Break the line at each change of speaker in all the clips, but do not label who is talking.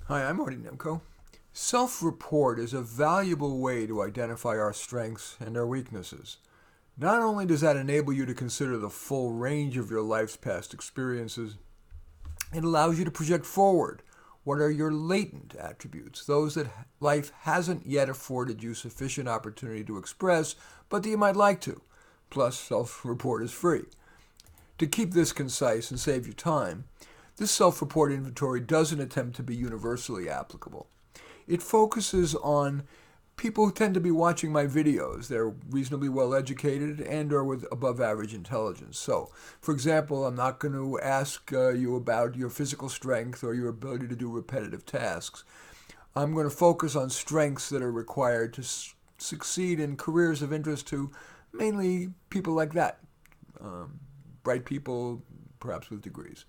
Hi, I'm Marty Nemko. Self-report is a valuable way to identify our strengths and our weaknesses. Not only does that enable you to consider the full range of your life's past experiences, it allows you to project forward what are your latent attributes, those that life hasn't yet afforded you sufficient opportunity to express, but that you might like to. Plus, self-report is free. To keep this concise and save you time, this self-report inventory doesn't attempt to be universally applicable. It focuses on people who tend to be watching my videos. They're reasonably well educated and are with above average intelligence. So, for example, I'm not going to ask you about your physical strength or your ability to do repetitive tasks. I'm going to focus on strengths that are required to succeed in careers of interest to mainly people like that. Bright people, perhaps with degrees.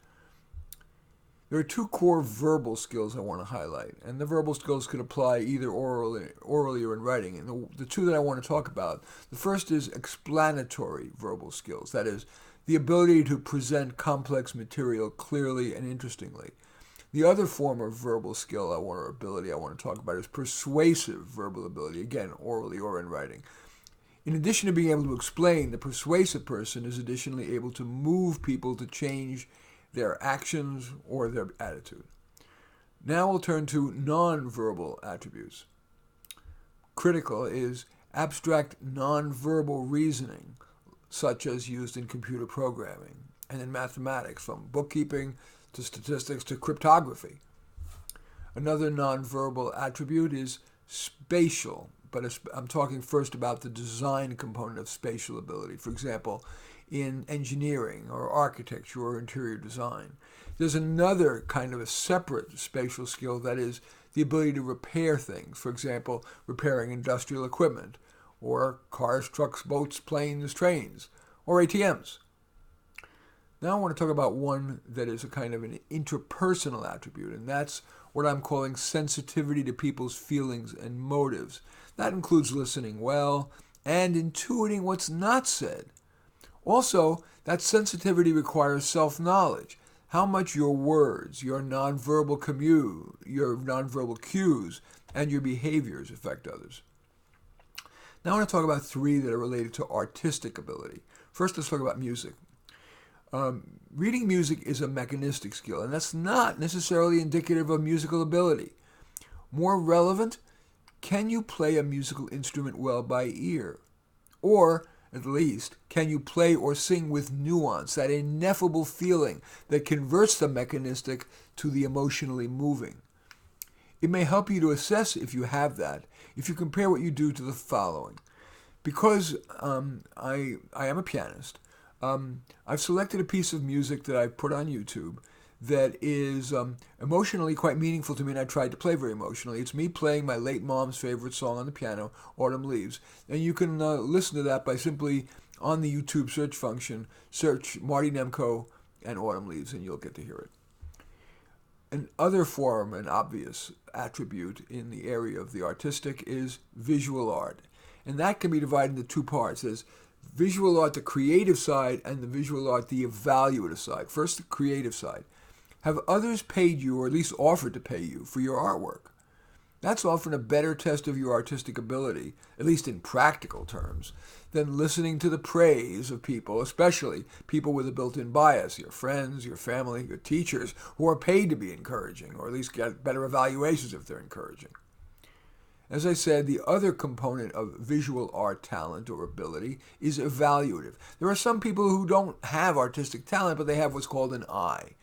There are two core verbal skills I want to highlight, and the verbal skills could apply either orally or in writing. And the two that I want to talk about, the first is explanatory verbal skills, that is, the ability to present complex material clearly and interestingly. The other form of verbal skill or ability I want to talk about is persuasive verbal ability, again, orally or in writing. In addition to being able to explain, the persuasive person is additionally able to move people to change their actions or their attitude. Now we'll turn to nonverbal attributes. Critical is abstract nonverbal reasoning, such as used in computer programming and in mathematics, from bookkeeping to statistics to cryptography. Another nonverbal attribute is spatial, but I'm talking first about the design component of spatial ability. For example, in engineering or architecture or interior design. There's another kind of a separate spatial skill that is the ability to repair things. For example, repairing industrial equipment, or cars, trucks, boats, planes, trains, or ATMs. Now I want to talk about one that is a kind of an interpersonal attribute, and that's what I'm calling sensitivity to people's feelings and motives. That includes listening well and intuiting what's not said. Also, that sensitivity requires self-knowledge, how much your words, your nonverbal cues, and your behaviors affect others. Now I want to talk about three that are related to artistic ability. First, let's talk about music. Reading music is a mechanistic skill, and that's not necessarily indicative of musical ability. More relevant, can you play a musical instrument well by ear? Or, at least, can you play or sing with nuance, that ineffable feeling that converts the mechanistic to the emotionally moving? It may help you to assess if you have that, if you compare what you do to the following. Because I am a pianist, I've selected a piece of music that I've put on YouTube that is emotionally quite meaningful to me, and I tried to play very emotionally. It's me playing my late mom's favorite song on the piano, Autumn Leaves. And you can listen to that by simply, on the YouTube search function, search Marty Nemko and Autumn Leaves, and you'll get to hear it. Another form, an obvious attribute in the area of the artistic, is visual art. And that can be divided into two parts. There's visual art, the creative side, and the visual art, the evaluative side. First, the creative side. Have others paid you, or at least offered to pay you, for your artwork? That's often a better test of your artistic ability, at least in practical terms, than listening to the praise of people, especially people with a built-in bias, your friends, your family, your teachers, who are paid to be encouraging, or at least get better evaluations if they're encouraging. As I said, the other component of visual art talent or ability is evaluative. There are some people who don't have artistic talent, but they have what's called an eye.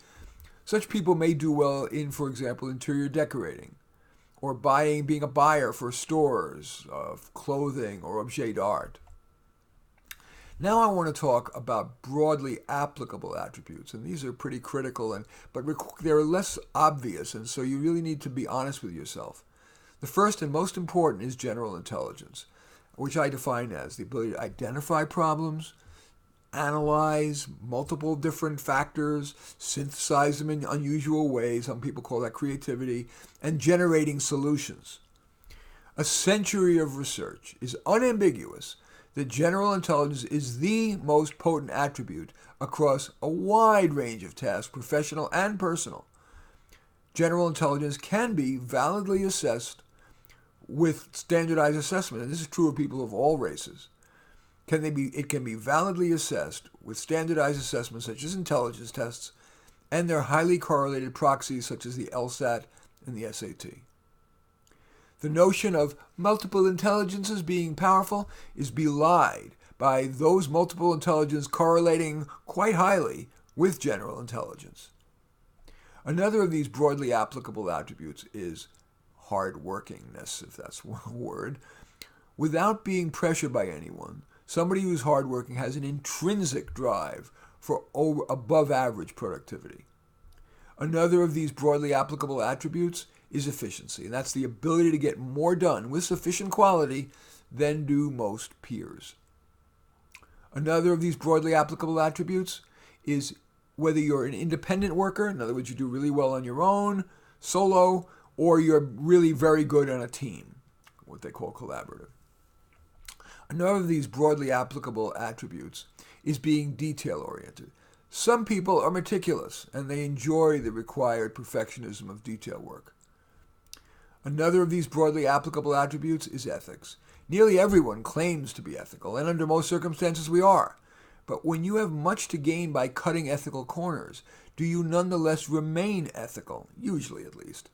Such people may do well in, for example, interior decorating, or being a buyer for stores of clothing or objet d'art. Now I want to talk about broadly applicable attributes, and these are pretty critical, but they're less obvious, and so you really need to be honest with yourself. The first and most important is general intelligence, which I define as the ability to identify problems, analyze multiple different factors, synthesize them in unusual ways, some people call that creativity, and generating solutions. A century of research is unambiguous that general intelligence is the most potent attribute across a wide range of tasks, professional and personal. General intelligence can be validly assessed with standardized assessment, and this is true of people of all races. It can be validly assessed with standardized assessments such as intelligence tests and their highly correlated proxies such as the LSAT and the SAT. The notion of multiple intelligences being powerful is belied by those multiple intelligence correlating quite highly with general intelligence. Another of these broadly applicable attributes is hardworkingness, if that's a word. Without being pressured by anyone, somebody who's hardworking has an intrinsic drive for above average productivity. Another of these broadly applicable attributes is efficiency, and that's the ability to get more done with sufficient quality than do most peers. Another of these broadly applicable attributes is whether you're an independent worker, in other words, you do really well on your own, solo, or you're really very good on a team, what they call collaborative. Another of these broadly applicable attributes is being detail-oriented. Some people are meticulous, and they enjoy the required perfectionism of detail work. Another of these broadly applicable attributes is ethics. Nearly everyone claims to be ethical, and under most circumstances we are. But when you have much to gain by cutting ethical corners, do you nonetheless remain ethical, usually at least?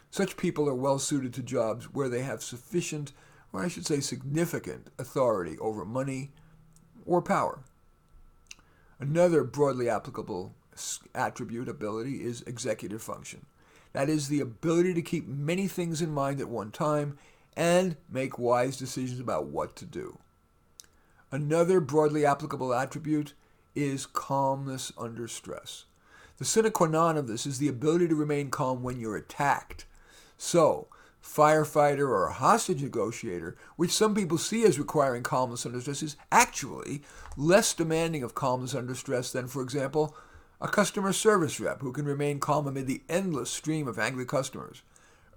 Such people are well suited to jobs where they have sufficient, or I should say significant, authority over money or power. Another broadly applicable ability is executive function. That is the ability to keep many things in mind at one time and make wise decisions about what to do. Another broadly applicable attribute is calmness under stress. The sine qua non of this is the ability to remain calm when you're attacked. So, firefighter or a hostage negotiator, which some people see as requiring calmness under stress, is actually less demanding of calmness under stress than, for example, a customer service rep who can remain calm amid the endless stream of angry customers,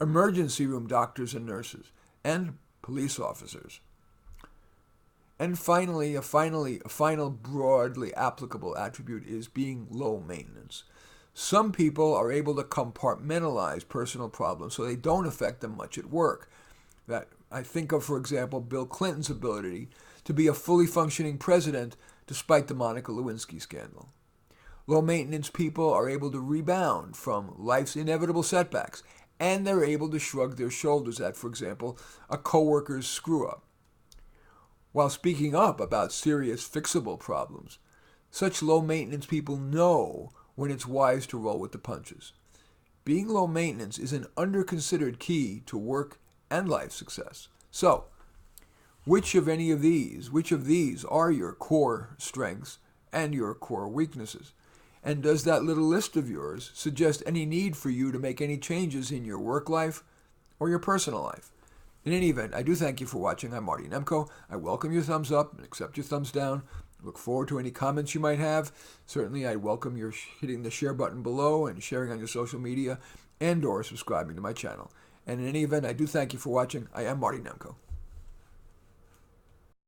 emergency room doctors and nurses, and police officers. And finally, a final broadly applicable attribute is being low maintenance. Some people are able to compartmentalize personal problems so they don't affect them much at work. That I think of, for example, Bill Clinton's ability to be a fully functioning president despite the Monica Lewinsky scandal. Low-maintenance people are able to rebound from life's inevitable setbacks, and they're able to shrug their shoulders at, for example, a coworker's screw-up. While speaking up about serious fixable problems, such low-maintenance people know when it's wise to roll with the punches. Being low maintenance is an under-considered key to work and life success. So, which of these are your core strengths and your core weaknesses? And does that little list of yours suggest any need for you to make any changes in your work life or your personal life? In any event, I do thank you for watching. I'm Marty Nemko. I welcome your thumbs up and accept your thumbs down. Look forward to any comments you might have. Certainly, I welcome your hitting the share button below and sharing on your social media and or subscribing to my channel. And in any event, I do thank you for watching. I am Marty Nemko.